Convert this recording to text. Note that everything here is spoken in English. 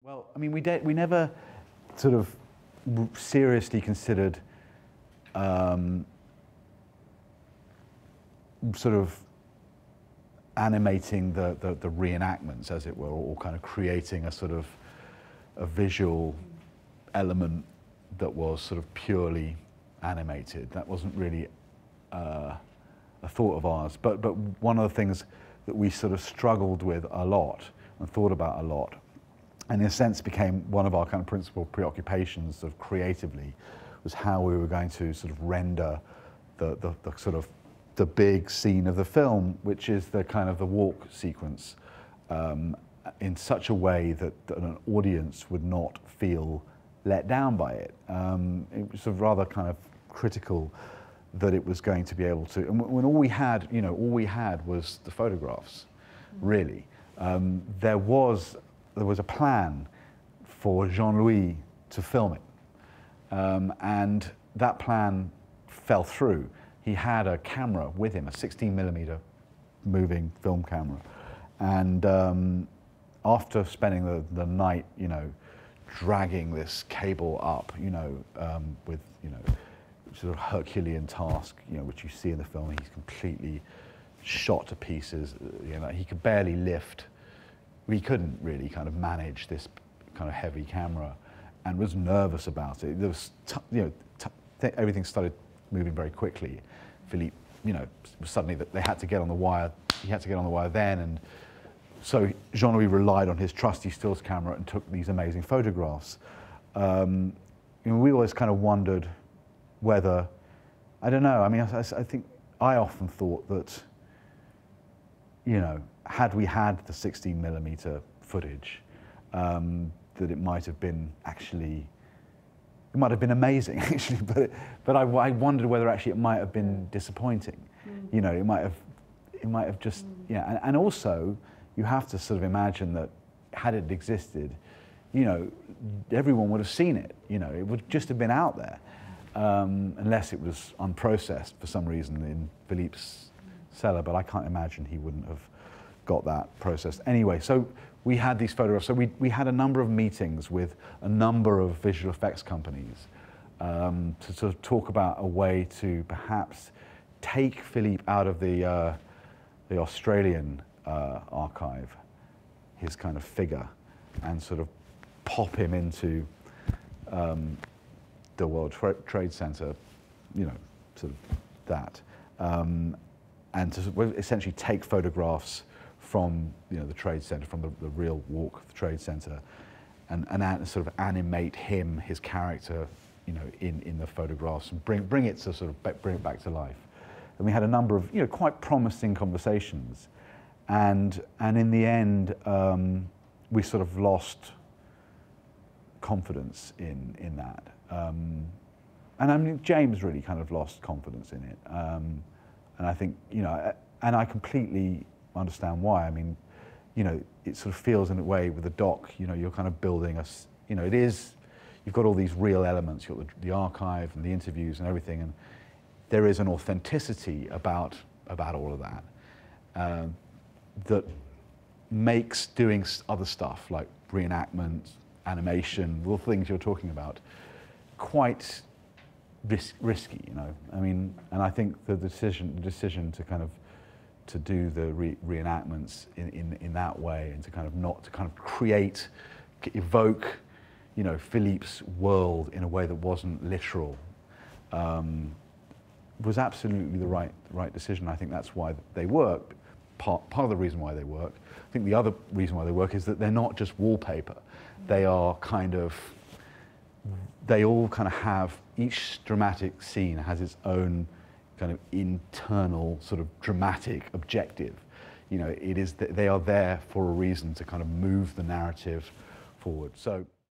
Well, I mean, we never sort of seriously considered sort of animating the reenactments, as it were, or kind of creating a sort of a visual element that was sort of purely animated. That wasn't really a thought of ours. But one of the things that we sort of struggled with a lot and thought about a lot, and in a sense became one of our kind of principal preoccupations sort of creatively, was how we were going to sort of render the sort of the big scene of the film, which is the kind of the walk sequence, in such a way that an audience would not feel let down by it. It was sort of rather kind of critical that it was going to be able to, and when all we had, all we had was the photographs, really. There was a plan for Jean-Louis to film it, and that plan fell through. He had a camera with him, a 16mm moving film camera, and after spending the night, dragging this cable up, with sort of Herculean task, which you see in the film, he's completely shot to pieces. He could barely lift. He couldn't really kind of manage this kind of heavy camera, and was nervous about it. There was, everything started moving very quickly. Philippe, suddenly they had to get on the wire. He had to get on the wire then, and so Jean-Louis relied on his trusty stills camera and took these amazing photographs. We always kind of wondered whether, I don't know. I mean, I think I often thought that, had we had the 16mm footage, that it might have been actually. It might have been amazing, actually, but I wondered whether actually it might have been disappointing. It might have just, and also you have to sort of imagine that had it existed, everyone would have seen it. It would just have been out there, unless it was unprocessed for some reason in Philippe's cellar. But I can't imagine he wouldn't have got that processed anyway. So we had these photographs. So we had a number of meetings with a number of visual effects companies to sort of talk about a way to perhaps take Philippe out of the Australian archive, his kind of figure, and sort of pop him into the World Trade Center, sort of that, and to essentially take photographs from the Trade Center, from the real walk of the Trade Center, and sort of animate him, his character, in the photographs, and bring it to sort of bring it back to life. And we had a number of quite promising conversations, and in the end we sort of lost confidence in that, and I mean James really kind of lost confidence in it, and I think and I completely understand why. I mean, it sort of feels in a way with the doc, you're kind of building it is, you've got all these real elements, you've got the archive and the interviews and everything, and there is an authenticity about all of that that makes doing other stuff like reenactment, animation, all the things you're talking about, quite risky, I mean, and I think the decision to kind of to do the reenactments in that way, and to kind of evoke, Philippe's world in a way that wasn't literal, was absolutely the right decision. I think that's why they work. Part of the reason why they work. I think the other reason why they work is that they're not just wallpaper. They are they all kind of have, each dramatic scene has its own kind of internal sort of dramatic objective. It is that they are there for a reason, to kind of move the narrative forward. So